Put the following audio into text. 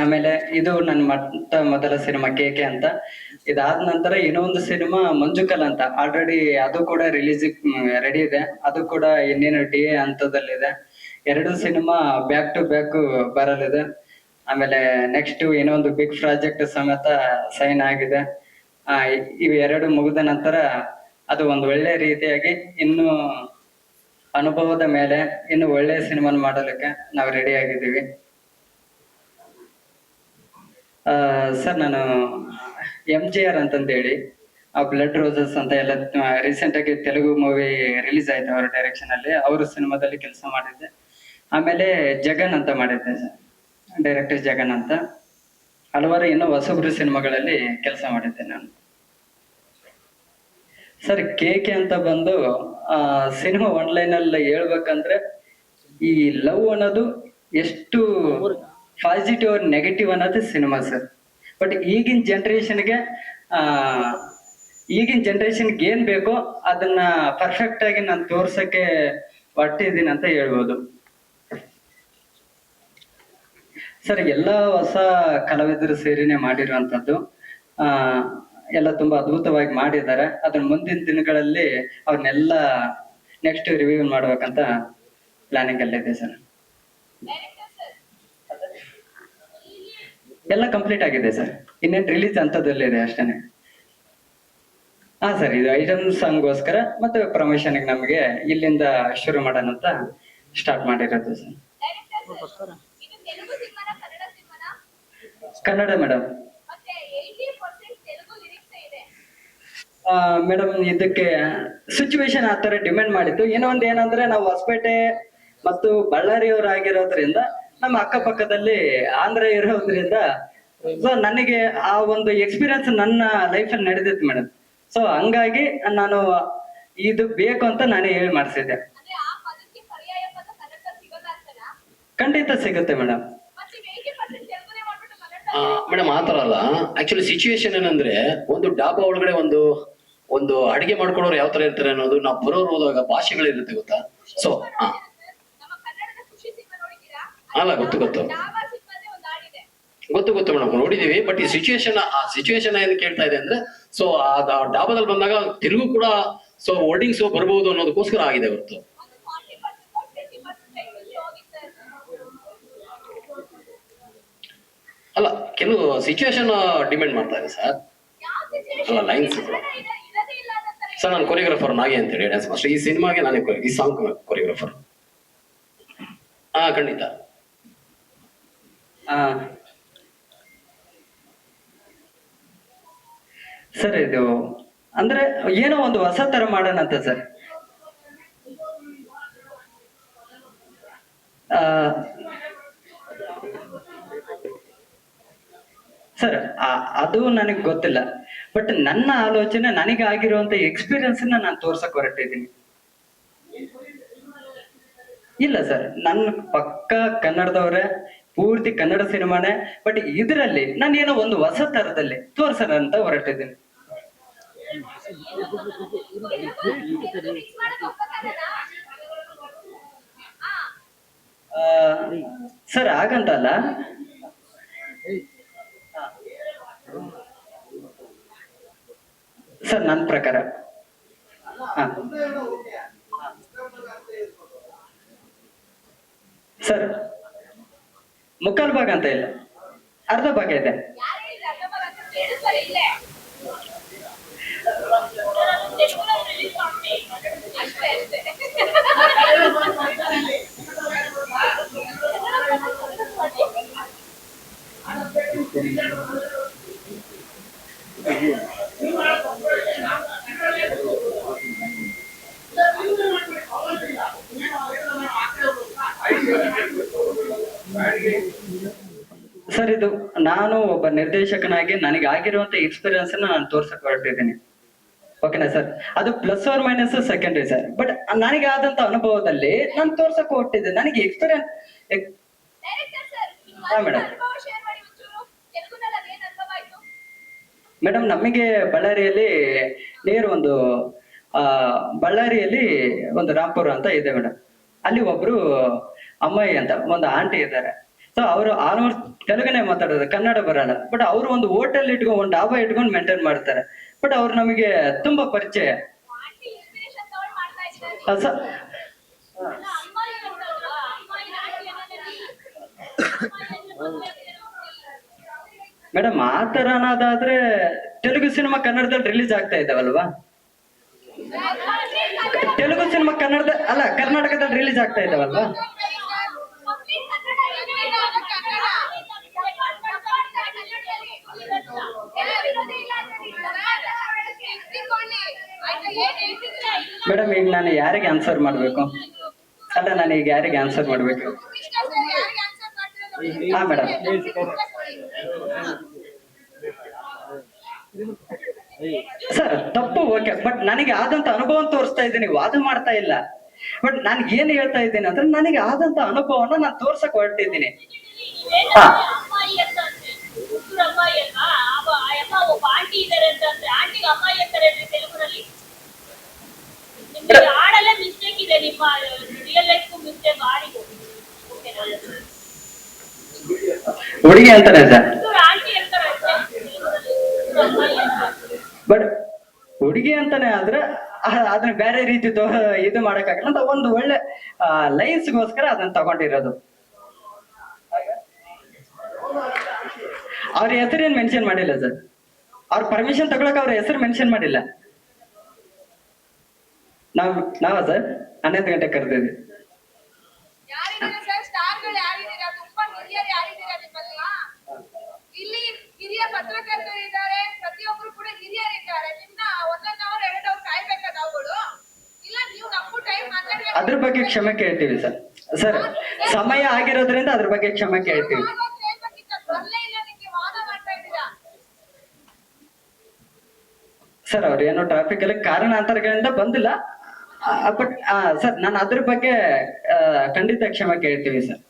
ಆಮೇಲೆ ಇದು ನನ್ನ ಮೊದಲ ಸಿನಿಮಾ KK ಅಂತ. ಇದಾದ ನಂತರ ಇನ್ನೊಂದು ಸಿನಿಮಾ ಮಂಜುಕಲ್ ಅಂತ ಆಲ್ರೆಡಿ ಅದು ಕೂಡ ರಿಲೀಸ್ ರೆಡಿ ಇದೆ. ಅದು ಕೂಡ ಇನ್ನೇನು DA ಹಂತದಲ್ಲಿದೆ. ಎರಡು ಸಿನಿಮಾ ಬ್ಯಾಕ್ ಟು ಬ್ಯಾಕ್ ಬರಲಿದೆ. ಆಮೇಲೆ ನೆಕ್ಸ್ಟ್ ಇನ್ನೊಂದು ಬಿಗ್ ಪ್ರಾಜೆಕ್ಟ್ ಸಮೇತ ಸೈನ್ ಆಗಿದೆ. ಇವು ಎರಡು ಮುಗಿದ ನಂತರ ಅದು ಒಂದು ಒಳ್ಳೆ ರೀತಿಯಾಗಿ ಇನ್ನು ಅನುಭವದ ಮೇಲೆ ಇನ್ನು ಒಳ್ಳೆ ಸಿನಿಮಾನ ಮಾಡಲಿಕ್ಕೆ ನಾವು ರೆಡಿ ಆಗಿದ್ದೀವಿ. ಸರ್ ನಾನು MGR ಅಂತಂದೇಳಿ ಆ ಬ್ಲಡ್ ರೋಸಸ್ ಅಂತ ಎಲ್ಲ ರೀಸೆಂಟ್ ಆಗಿ ತೆಲುಗು ಮೂವಿ ರಿಲೀಸ್ ಆಯ್ತು ಅವ್ರ ಡೈರೆಕ್ಷನ್ ಅಲ್ಲಿ. ಅವ್ರ ಸಿನಿಮಾದಲ್ಲಿ ಕೆಲಸ ಮಾಡಿದ್ದೆ. ಆಮೇಲೆ ಜಗನ್ ಅಂತ ಮಾಡಿದ್ದೆ ಸರ್, ಡೈರೆಕ್ಟರ್ ಜಗನ್ ಅಂತ. ಹಲವಾರು ಇನ್ನು ಹೊಸಬ್ರು ಸಿನಿಮಾಗಳಲ್ಲಿ ಕೆಲಸ ಮಾಡಿದ್ದೆ ನಾನು. ಸರ್ KK ಅಂತ ಬಂದು ಸಿನಿಮಾ ಆನ್ಲೈನ್ ಅಲ್ಲಿ ಹೇಳ್ಬೇಕಂದ್ರೆ ಈ ಲವ್ ಅನ್ನೋದು ಎಷ್ಟು ಪಾಸಿಟಿವ್ और ನೆಗೆಟಿವ್ ಅನ್ನೋದು ಸಿನಿಮಾ ಸರ್. ಬಟ್ ಈಗಿನ ಜನರೇಷನ್ಗೆ ಏನ್ ಬೇಕೋ ಅದನ್ನ ಪರ್ಫೆಕ್ಟ್ ಆಗಿ ನಾನು ತೋರ್ಸಕ್ಕೆ ಹೊರಟಿದ್ದೀನಿ ಅಂತ ಹೇಳ್ಬೋದು ಸರ್. ಎಲ್ಲಾ ಹೊಸ ಕಲಾವಿದರು ಸೇರಿನೇ ಮಾಡಿರುವಂತದ್ದು. ಎಲ್ಲ ತುಂಬಾ ಅದ್ಭುತವಾಗಿ ಮಾಡಿದ್ದಾರೆ. ಅದನ್ನ ಮುಂದಿನ ದಿನಗಳಲ್ಲಿ ಅವ್ರನ್ನೆಲ್ಲ ನೆಕ್ಸ್ಟ್ ರಿವ್ಯೂ ಮಾಡ್ಬೇಕಂತ ಪ್ಲಾನಿಂಗ್ ಎಲ್ಲ ಇದೆ ಸರ್. ಎಲ್ಲ ಕಂಪ್ಲೀಟ್ ಆಗಿದೆ ಸರ್, ಇನ್ನೇನು ರಿಲೀಸ್ ಹಂತದಲ್ಲಿದೆ ಅಷ್ಟೇನೆ. ಹಾ ಸರ್, ಇದು ಐಟಮ್ ಸಾಂಗ್ಗೋಸ್ಕರ ಮತ್ತೆ ಪ್ರಮೋಷನ್ ನಮಗೆ ಇಲ್ಲಿಂದ ಶುರು ಮಾಡೋಣ ಅಂತ ಸ್ಟಾರ್ಟ್ ಮಾಡಿರೋದು ಸರ್. ಕನ್ನಡ ಮೇಡಮ್. ಮೇಡಮ್ ಇದಕ್ಕೆ ಸಿಚುವೇಶನ್ ಆ ತರ ಡಿಮ್ಯಾಂಡ್ ಮಾಡಿದ್ದು. ಇನ್ನೊಂದು ಏನಂದ್ರೆ ನಾವು ಹೊಸಪೇಟೆ ಮತ್ತು ಬಳ್ಳಾರಿಯವರಾಗಿರೋದ್ರಿಂದ ನಮ್ಮ ಅಕ್ಕಪಕ್ಕದಲ್ಲಿ ಆಂಧ್ರ ಇರೋದ್ರಿಂದ ಸೊ ನನಗೆ ಆ ಒಂದು ಎಕ್ಸ್ಪೀರಿಯನ್ಸ್ ನನ್ನ ಲೈಫಲ್ಲಿ ನಡೆದಿತ್ತು ಮೇಡಮ್. ಸೊ ಹಂಗಾಗಿ ನಾನು ಇದು ಬೇಕು ಅಂತ ನಾನೇ ಹೇಳಿ ಮಾಡಿಸಿದ್ದೆ. ಖಂಡಿತ ಸಿಗುತ್ತೆ ಮೇಡಮ್. ಮೇಡಮ್ ಆತರ ಅಲ್ಲ, ಆಕ್ಚುಲಿ ಸಿಚುವೇಶನ್ ಏನಂದ್ರೆ ಒಂದು ಡಾಬಾ ಒಳಗಡೆ ಒಂದು ಅಡಿಗೆ ಮಾಡ್ಕೊಳ್ಳೋರು ಯಾವ ತರ ಇರ್ತಾರೆ ಅನ್ನೋದು ನಾವು ಬರೋರು ಹೋದಾಗ ಭಾಷೆಗಳಿರುತ್ತೆ ಗೊತ್ತಾ. ಸೊ ಅಲ್ಲ ಗೊತ್ತು ಮೇಡಮ್, ನೋಡಿದೀವಿ. ಬಟ್ ಈ ಸಿಚುವೇಶನ್ ಏನ್ ಕೇಳ್ತಾ ಇದೆ ಅಂದ್ರೆ, ಸೊ ಆ ಡಾಬಾದಲ್ಲಿ ಬಂದಾಗ ತೆಲುಗು ಕೂಡ ಸೊ ವರ್ಡಿಂಗ್ಸ್ ಬರ್ಬಹುದು ಅನ್ನೋದಕ್ಕೋಸ್ಕರ ಆಗಿದೆ ಹೊರತು. ಅಲ್ಲ, ಕೆಲವು ಸಿಚುವೇಶನ್ ಡಿಪೆಂಡ್ ಮಾಡ್ತಾ ಇದೆ ಸರ್. ಅಲ್ಲ ಲೈನ್ಸ್ ಸರ್, ನಾನು ಕೊರಿಯೋಗ್ರಾಫರ್ ನಾಗಿ ಅಂತ ಹೇಳಿ ಡ್ಯಾನ್ಸ್ ಮಾಸ್ಟರ್. ಈ ಸಿನಿಮಾಗೆ ನಾನೇ ಈ ಸಾಂಗ್ ಕೊರಿಯೋಗ್ರಾಫರ್. ಖಂಡಿತ. ಸರ್ ಇದು ಅಂದ್ರೆ ಏನೋ ಒಂದು ಹೊಸ ತರ ಮಾಡೋಣ ಅಂತ ಸರ್. ಸರ್ ಅದು ನನಗೆ ಗೊತ್ತಿಲ್ಲ. ಬಟ್ ನನ್ನ ಆಲೋಚನೆ, ನನಗೆ ಆಗಿರುವಂತ ಎಕ್ಸ್ಪೀರಿಯನ್ಸ್ ನಾನು ತೋರ್ಸಕ್ ಹೊರಟಿದ್ದೀನಿ. ಇಲ್ಲ ಸರ್, ನನ್ನ ಪಕ್ಕ ಕನ್ನಡದವ್ರೆ, ಪೂರ್ತಿ ಕನ್ನಡ ಸಿನಿಮಾನೇ. ಬಟ್ ಇದರಲ್ಲಿ ನಾನು ಏನೋ ಒಂದು ಹೊಸ ತರದಲ್ಲಿ ತೋರ್ಸೋಣ ಅಂತ ಹೊರಟಿದ್ದೀನಿ. ಸರ್ ಹಾಗಂತಲ್ಲ ಸರ್, ನನ್ನ ಪ್ರಕಾರ ಸರ್ ಮುಕ್ಕಾಲು ಭಾಗ ಅಂತ ಇಲ್ಲ, ಅರ್ಧ ಭಾಗ ಇದೆ. ಸರ್ ಇದು ನಾನು ಒಬ್ಬ ನಿರ್ದೇಶಕನಾಗಿ ನನಗೆ ಆಗಿರುವಂತ ಎಕ್ಸ್ಪೀರಿಯನ್ಸ್ ನಾನು ತೋರ್ಸಕ್ ಹೊರಟಿದ್ದೀನಿ. ಓಕೆನಾ ಸರ್? ಅದು plus or minus secondary sir. But ನನಗೆ ಆದಂತ ಅನುಭವದಲ್ಲಿ ನಾನು ತೋರ್ಸಕ್ ಹೊರಟಿದ್ದೆ. ನನಗೆ ಎಕ್ಸ್ಪೀರಿಯನ್ಸ್. ಮೇಡಮ್ ನಮಗೆ ಬಳ್ಳಾರಿಯಲ್ಲಿ ನೇರ ಬಳ್ಳಾರಿಯಲ್ಲಿ ಒಂದು ರಾಂಪುರ ಅಂತ ಇದೆ ಮೇಡಮ್. ಅಲ್ಲಿ ಒಬ್ರು ಅಮ್ಮಾಯಿ ಅಂತ ಒಂದು ಆಂಟಿ ಇದ್ದಾರೆ. ಸೊ ಅವರು ಆಲ್ಮೋಸ್ಟ್ ತೆಲುಗನೇ ಮಾತಾಡೋದು, ಕನ್ನಡ ಬರಲ್ಲ. ಬಟ್ ಅವರು ಒಂದು ಹೋಟೆಲ್ ಇಟ್ಕೊಂಡು ಒಂದು ಡಾಬಾ ಇಟ್ಕೊಂಡು ಮೇಂಟೈನ್ ಮಾಡ್ತಾರೆ. ಬಟ್ ಅವ್ರು ನಮಗೆ ತುಂಬಾ ಪರಿಚಯ. ಮೇಡಮ್ ಆ ತರ ಅನ್ನೋದಾದ್ರೆ ತೆಲುಗು ಸಿನಿಮಾ ಕನ್ನಡದಲ್ಲಿ ರಿಲೀಸ್ ಆಗ್ತಾ ಇದ್ದಾವಲ್ವಾ? ತೆಲುಗು ಸಿನಿಮಾ ಕರ್ನಾಟಕದಲ್ಲಿ ರಿಲೀಸ್ ಆಗ್ತಾ ಇದ್ದಾವಲ್ವಾ? ಮೇಡಮ್ ಈಗ ನಾನು ಯಾರಿಗೆ ಆನ್ಸರ್ ಮಾಡ್ಬೇಕು? ನಾನು ಈಗ ಯಾರಿಗೆ ಆನ್ಸರ್ ಮಾಡ್ಬೇಕು? ಹಾ ಮೇಡಮ್. ಸರ್ ತಪ್ಪು ಓಕೆ, ಬಟ್ ನನಗೆ ಆದಂತ ಅನುಭವ ತೋರಿಸ್ತಾ ಇದ್ದೀನಿ, ವಾದ ಮಾಡ್ತಾ ಇಲ್ಲ. ಬಟ್ ನಾನು ಏನ್ ಹೇಳ್ತಾ ಇದ್ದೀನಿ ಅಂದ್ರೆ ನನಗೆ ಆದಂತ ಅನುಭವನ ನಾನು ತೋರ್ಸಕ್ ಹೊರಟಿದ್ದೀನಿ. ಹುಡುಗಿ ಅಂತಾನೆ ಸರ್. ಬಟ್ ಹುಡುಗಿ ಅಂತಾನೆ ಆದ್ರೆ ಅದನ್ನ ಬೇರೆ ರೀತಿ ಇದು ಮಾಡಕ್ಕಾಗಲ್ಲ ಅಂತ ಒಂದು ಒಳ್ಳೆ ಲೈನ್ಸ್ಗೋಸ್ಕರ ಅದನ್ನ ತಗೊಂಡಿರೋದು. ಅವ್ರ ಹೆಸರೇನ್ ಮೆನ್ಷನ್ ಮಾಡಿಲ್ಲ ಸರ್. ಅವ್ರ ಪರ್ಮಿಷನ್ ತಗೊಳಕ್ ಅವ್ರ ಹೆಸರು ಮೆನ್ಷನ್ ಮಾಡಿಲ್ಲ. ನಾವ ಸರ್ 11 ಗಂಟೆ ಕರೆದಿದ್ವಿ. ಹಿರಿಯ ಪತ್ರಕರ್ತರು ಇದ್ದಾರೆ, ಪ್ರತಿಯೊಬ್ರು ಕೂಡ ಹಿರಿಯರಿದ್ದಾರೆ. ನಿಮ್ನ 1 hour 2 hour ಕಾಯ್ಬೇಕಾ ನಾವುಗಳು? ಇಲ್ಲ ನೀವು ನಮ್ಮ ಟೈಮ್ ಮಾತಾಡಿ ಅದ್ರ ಬಗ್ಗೆ ಕ್ಷಮೆ ಕೇಳ್ತೀವಿ ಸರ್. ಸರ್ ಸಮಯ ಆಗಿರೋದ್ರಿಂದ ಅದ್ರ ಬಗ್ಗೆ ಕ್ಷಮೆ ಕೇಳ್ತೀವಿ. ಸರ್ ಅವ್ರು ಏನೋ ಟ್ರಾಫಿಕ್ ಅಲ್ಲಿ ಕಾರಣಾಂತರಗಳಿಂದ ಬಂದಿಲ್ಲ. ಬಟ್ ಸರ್ ನಾನು ಅದ್ರ ಬಗ್ಗೆ ಖಂಡಿತ ಕ್ಷಮೆ ಕೇಳ್ತೀವಿ ಸರ್.